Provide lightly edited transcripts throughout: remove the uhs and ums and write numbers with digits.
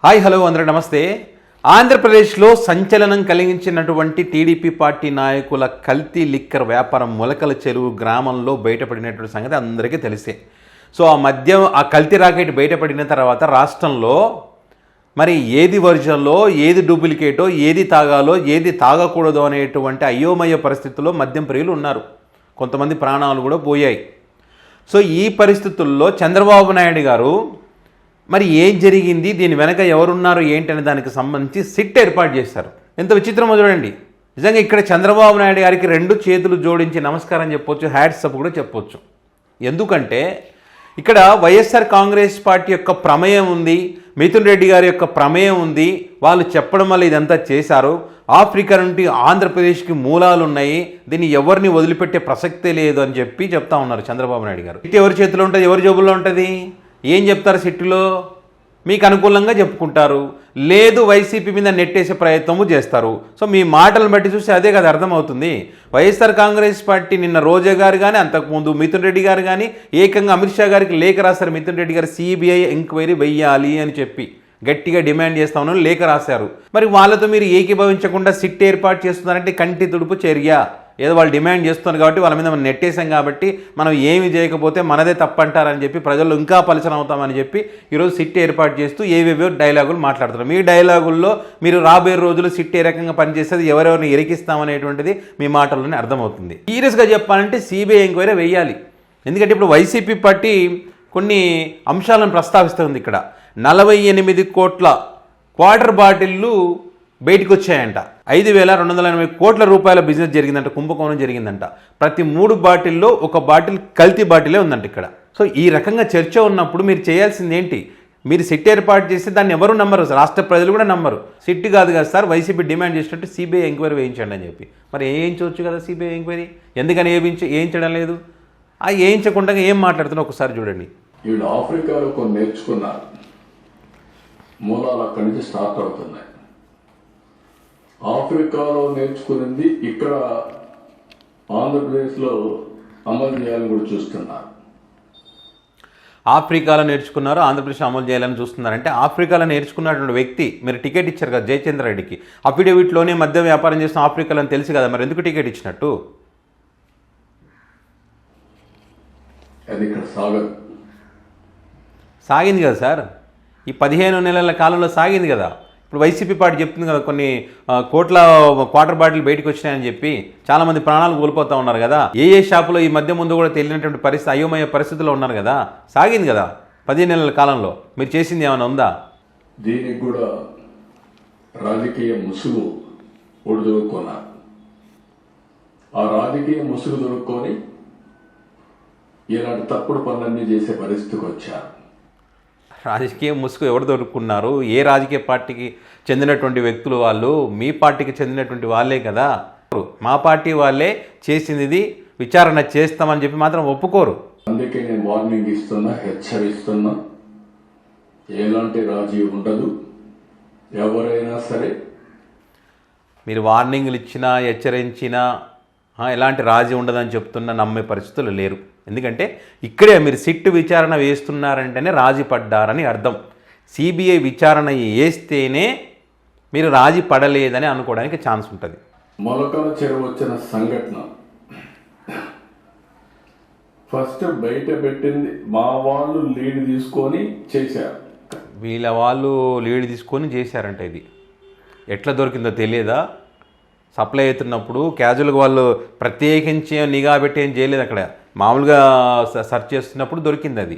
Hi hello అందరూ నమస్తే. ఆంధ్రప్రదేశ్లో సంచలనం కలిగించినటువంటి టీడీపీ పార్టీ నాయకుల కల్తీ లిక్కర్ వ్యాపారం మొలకల చెరువు గ్రామంలో బయటపడినటువంటి సంగతి అందరికీ తెలిసే. సో ఆ కల్తీ రాకెట్ బయటపడిన తర్వాత రాష్ట్రంలో మరి ఏది ఒరిజినల్లో, ఏది డూప్లికేటో, ఏది తాగాలో, ఏది తాగకూడదో అనేటువంటి అయోమయ పరిస్థితుల్లో మద్యం ప్రియులు ఉన్నారు. కొంతమంది ప్రాణాలు కూడా పోయాయి. సో ఈ పరిస్థితుల్లో చంద్రబాబు నాయుడు గారు మరి ఏం జరిగింది, దీని వెనక ఎవరున్నారు ఏంటనే దానికి సంబంధించి సిట్ ఏర్పాటు చేశారు. ఎంత విచిత్రమో చూడండి. నిజంగా ఇక్కడ చంద్రబాబు నాయుడు గారికి రెండు చేతులు జోడించి నమస్కారం చెప్పొచ్చు, హ్యాట్స్ అప్ కూడా చెప్పొచ్చు. ఎందుకంటే ఇక్కడ వైఎస్ఆర్ కాంగ్రెస్ పార్టీ యొక్క ప్రమేయం ఉంది, మిథున్ రెడ్డి గారి యొక్క ప్రమేయం ఉంది. వాళ్ళు చెప్పడం వల్ల ఇదంతా చేశారు. ఆఫ్రికా నుండి ఆంధ్రప్రదేశ్కి మూలాలు ఉన్నాయి, దీన్ని ఎవరిని వదిలిపెట్టే ప్రసక్తే లేదు అని చెప్తా ఉన్నారు చంద్రబాబు నాయుడు గారు. సిట్ ఎవరి చేతిలో ఉంటుంది, ఎవరి జోబుల్లో ఉంటుంది? ఏం చెప్తారు సిట్టులో? మీకు అనుకూలంగా చెప్పుకుంటారు, లేదు వైసీపీ మీద నెట్టేసే ప్రయత్నము చేస్తారు. సో మీ మాటలను బట్టి చూస్తే అదే కదా అర్థమవుతుంది. వైఎస్ఆర్ కాంగ్రెస్ పార్టీ నిన్న రోజా గారు కానీ, అంతకుముందు మిథున్ రెడ్డి గారు కానీ ఏకంగా అమిత్ షా గారికి లేఖ రాశారు. మిథున్ రెడ్డి గారు సిబిఐ ఎంక్వైరీ వెయ్యాలి అని చెప్పి గట్టిగా డిమాండ్ చేస్తా ఉన్నాను, లేఖ రాశారు. మరి వాళ్ళతో మీరు ఏకీభవించకుండా సిట్ ఏర్పాటు చేస్తున్నారంటే కంటి తుడుపు చర్య. ఏదో వాళ్ళు డిమాండ్ చేస్తున్నారు కాబట్టి వాళ్ళ మీద మనం నెట్టేసాం కాబట్టి మనం ఏమి చేయకపోతే మనదే తప్పంటారని చెప్పి ప్రజల్లో ఇంకా పలచన అవుతామని చెప్పి ఈరోజు సిట్ ఏర్పాటు చేస్తూ ఏవేవో డైలాగులు మాట్లాడుతున్నారు. మీ డైలాగుల్లో మీరు రాబోయే రోజులు సిట్ ఏ రకంగా పనిచేస్తుంది, ఎవరెవరిని ఎరికిస్తామనేటువంటిది మీ మాటల్లోనే అర్థమవుతుంది. సీరియస్గా చెప్పాలంటే సిబిఐ ఎంక్వైరీ వేయాలి. ఎందుకంటే ఇప్పుడు వైసీపీ పార్టీ కొన్ని అంశాలను ప్రస్తావిస్తుంది. ఇక్కడ 48 కోట్ల క్వార్టర్ బాటిళ్ళు బయటకు వచ్చాయంట. 5,280 కోట్ల రూపాయల బిజినెస్ జరిగిందంట, కుంభకోణం జరిగిందంట. ప్రతి 3 బాటిల్లో ఒక బాటిల్ కల్తీ బాటిలే ఉందంట ఇక్కడ. సో ఈ రకంగా చర్చ ఉన్నప్పుడు మీరు చేయాల్సింది ఏంటి? మీరు సిట్ ఏర్పాటు చేస్తే దాన్ని ఎవరు నమ్మరు, రాష్ట్ర ప్రజలు కూడా నమ్మరు. సిట్ కాదు కదా సార్, వైసీపీ డిమాండ్ చేసినట్టు సిబిఐ ఎంక్వైరీ వేయించండి అని చెప్పి. మరి వేయించవచ్చు కదా సిబిఐ ఎంక్వైరీ, ఎందుకని వేయించడం లేదు? ఆ వేయించకుండా ఏం మాట్లాడుతున్నా ఒకసారి చూడండి. వీళ్ళు ఆఫ్రికాలో కొన్ని నేర్చుకున్నారు, మూలాలు అక్కడి నుంచి స్టార్ట్ అవుతున్నాయి. ఆఫ్రికాలో నేర్చుకున్నది ఇక్కడ ఆంధ్రప్రదేశ్లో అమలు చేయాలని కూడా చూస్తున్నారు. ఆఫ్రికాలో నేర్చుకున్నారు, ఆంధ్రప్రదేశ్ అమలు చేయాలని చూస్తున్నారంటే ఆఫ్రికాలో నేర్చుకున్నటువంటి వ్యక్తి మీరు టికెట్ ఇచ్చారు కదా జయచంద్ర రెడ్డికి, అఫిడవిట్లోనే మద్య వ్యాపారం చేస్తున్న ఆఫ్రికాలో అని తెలుసు కదా, మరి ఎందుకు టికెట్ ఇచ్చినట్టు? అది ఇక్కడ సాగింది కదా సార్, ఈ 15 నెలల కాలంలో సాగింది కదా. ఇప్పుడు వైసీపీ పార్టీ చెప్తుంది కదా కొన్ని కోట్ల క్వార్టర్ బాటిల్ బయటకు వచ్చినాయని చెప్పి చాలామంది ప్రాణాలు కోల్పోతూ ఉన్నారు కదా. ఏ షాపులో ఈ మధ్య ముందు కూడా తెలియనటువంటి పరిస్థితి, అయోమయ పరిస్థితుల్లో ఉన్నారు కదా. సాగింది కదా 15 నెలల కాలంలో. మీరు చేసింది ఏమైనా ఉందా? దీనికి కూడా రాజకీయ ముసుగు ఒడిదొరుక్కున్నారు. ఆ రాజకీయ ముసుగు దొరుక్కొని ఇలాంటి తప్పుడు పనులన్నీ చేసే పరిస్థితికి వచ్చారు. రాజకీయ ముసుగు ఎవరు దొరుకున్నారు? ఏ రాజకీయ పార్టీకి చెందినటువంటి వ్యక్తులు వాళ్ళు? మీ పార్టీకి చెందినటువంటి వాళ్ళే కదా. మా పార్టీ వాళ్ళే చేసింది, విచారణ చేస్తామని చెప్పి మాత్రం ఒప్పుకోరు. అందుకే నేను వార్నింగ్ ఇస్తున్నా, హెచ్చరిస్తున్నా, ఎలాంటి రాజీ ఉండదు. ఎవరైనా సరే మీరు వార్నింగ్లు ఇచ్చినా, హెచ్చరించినా ఎలాంటి రాజీ ఉండదని చెప్తున్నా నమ్మే పరిస్థితులు లేరు. ఎందుకంటే ఇక్కడే మీరు సిట్ విచారణ వేస్తున్నారంటేనే రాజీ పడ్డారని అర్థం. సిబిఐ విచారణ వేస్తేనే మీరు రాజీ పడలేదని అనుకోవడానికి ఛాన్స్ ఉంటుంది. మొలకల చెరువు వచ్చిన సంఘటన ఫస్ట్ బయట పెట్టింది మా వాళ్ళు లీడ్ తీసుకొని చేశారు. వీళ్ళ వాళ్ళు లీడ్ తీసుకొని చేశారంట. ఇది ఎట్లా దొరికిందో తెలియదా? సప్లై అవుతున్నప్పుడు క్యాజువల్గా వాళ్ళు ప్రత్యేకించి నిఘా పెట్టి ఏం చేయలేదు. అక్కడ మామూలుగా సెర్చ్ చేస్తున్నప్పుడు దొరికింది అది.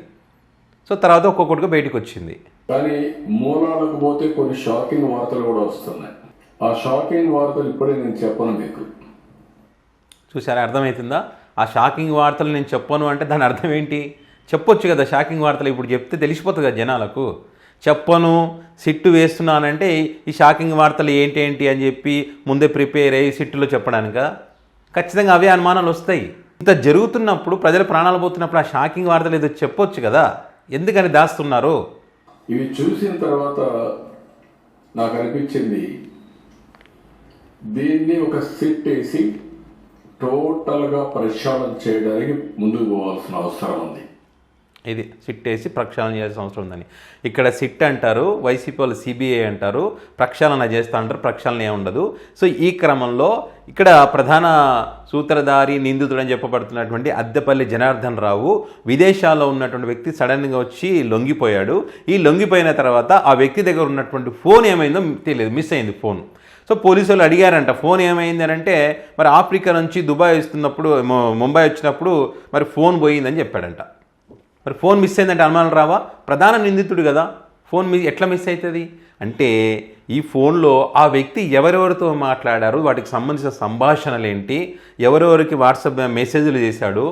సో తర్వాత ఒక్కొక్కటిగా బయటకు వచ్చింది. కానీ మూలాలకు పోతే కొన్ని షాకింగ్ వార్తలు కూడా వస్తున్నాయి. ఆ షాకింగ్ వార్తలు ఇప్పుడే నేను చెప్పను మీకు. చూసారా, అర్థమవుతుందా? ఆ షాకింగ్ వార్తలు నేను చెప్పను అంటే దాని అర్థం ఏంటి? చెప్పొచ్చు కదా షాకింగ్ వార్తలు. ఇప్పుడు చెప్తే తెలిసిపోతుంది కదా జనాలకు. చెప్పను, సిట్టు వేస్తున్నానంటే ఈ షాకింగ్ వార్తలు ఏంటి అని చెప్పి ముందే ప్రిపేర్ అయ్యి సిట్టులో చెప్పడానిక? ఖచ్చితంగా అవే అనుమానాలు వస్తాయి. ఇంత జరుగుతున్నప్పుడు, ప్రజల ప్రాణాలు పోతున్నప్పుడు ఆ షాకింగ్ వార్తలు ఏదో చెప్పొచ్చు కదా, ఎందుకని దాస్తున్నారు? ఇవి చూసిన తర్వాత నాకు అనిపించింది, దీన్ని ఒక సిట్ వేసి టోటల్గా పరిశీలన చేయడానికి ముందుకు పోవాల్సిన అవసరం ఉంది. ఇది సిట్ వేసి ప్రక్షాళన చేయాల్సిన అవసరం ఉందని. ఇక్కడ సిట్ అంటారు, వైసీపీ వాళ్ళు సిబిఐ అంటారు, ప్రక్షాళన చేస్తూ అంటారు, ప్రక్షాళన ఏమి ఉండదు. సో ఈ క్రమంలో ఇక్కడ ప్రధాన సూత్రధారి నిందితుడు అని చెప్పబడుతున్నటువంటి అద్దెపల్లి జనార్దన్ రావు విదేశాల్లో ఉన్నటువంటి వ్యక్తి సడన్గా వచ్చి లొంగిపోయాడు. ఈ లొంగిపోయిన తర్వాత ఆ వ్యక్తి దగ్గర ఉన్నటువంటి ఫోన్ ఏమైందో తెలియదు, మిస్ అయింది ఫోన్. సో పోలీసు వాళ్ళు అడిగారంట ఫోన్ ఏమైంది అని అంటే, మరి ఆఫ్రికా నుంచి దుబాయ్ వస్తున్నప్పుడు ముంబై వచ్చినప్పుడు మరి ఫోన్ పోయిందని చెప్పాడంట. మరి ఫోన్ మిస్ అయిందంటే అనుమానం రావా? ప్రధాన నిందితుడు కదా, ఫోన్ ఎట్లా మిస్ అవుతుంది అంటే ఈ ఫోన్లో ఆ వ్యక్తి ఎవరెవరితో మాట్లాడారు, వాటికి సంబంధించిన సంభాషణలు ఏంటి, ఎవరెవరికి వాట్సాప్ మెసేజ్లు చేశాడు,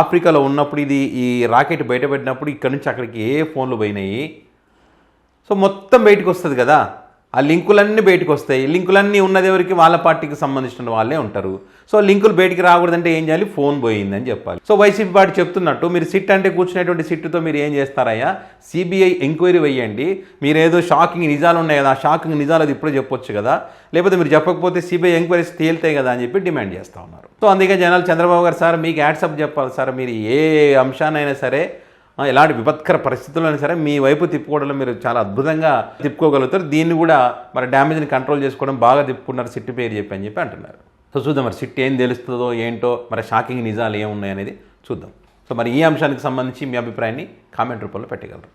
ఆఫ్రికాలో ఉన్నప్పుడు ఈ రాకెట్ బయటపెట్టినప్పుడు ఇక్కడ నుంచి అక్కడికి ఏ ఫోన్లు పోయినాయి, సో మొత్తం బయటకు వస్తుంది కదా. ఆ లింకులన్నీ బయటకు వస్తాయి. లింకులన్నీ ఉన్నది ఎవరికి? వాళ్ళ పార్టీకి సంబంధించిన వాళ్ళే ఉంటారు. సో లింకులు బయటికి రాకూడదంటే ఏం చేయాలి? ఫోన్ పోయిందని చెప్పాలి. సో వైసీపీ పార్టీ చెప్తున్నట్టు మీరు సిట్ అంటే కూర్చునేటువంటి సిట్టుతో మీరు ఏం చేస్తారయ్యా, సిబిఐ ఎంక్వైరీ వేయండి. మీరు ఏదో షాకింగ్ నిజాలు ఉన్నాయి కదా, ఆ షాకింగ్ నిజాలు అది ఇప్పుడే చెప్పొచ్చు కదా, లేకపోతే మీరు చెప్పకపోతే సిబిఐ ఎంక్వైరీస్ తేలుతాయి కదా అని చెప్పి డిమాండ్ చేస్తూ ఉన్నారు. సో అందుకే జనాలు చంద్రబాబు గారు సార్ మీకు యాడ్సప్ చెప్పాలి సార్, మీరు ఏ అంశాన్నైనా సరే ఎలాంటి విపత్కర పరిస్థితుల్లో సరే మీ వైపు తిప్పుకోవడంలో మీరు చాలా అద్భుతంగా తిప్పుకోగలుగుతారు. దీన్ని కూడా మరి డ్యామేజ్ని కంట్రోల్ చేసుకోవడం బాగా తిప్పుకున్నారు సిట్ పేరు చెప్పి అంటున్నారు. సో చూద్దాం మరి సిట్ ఏం తెలుస్తుందో ఏంటో, మరి షాకింగ్ నిజాలు ఏమున్నాయి అనేది చూద్దాం. సో మరి ఈ అంశానికి సంబంధించి మీ అభిప్రాయాన్ని కామెంట్ రూపంలో పెట్టగలరు.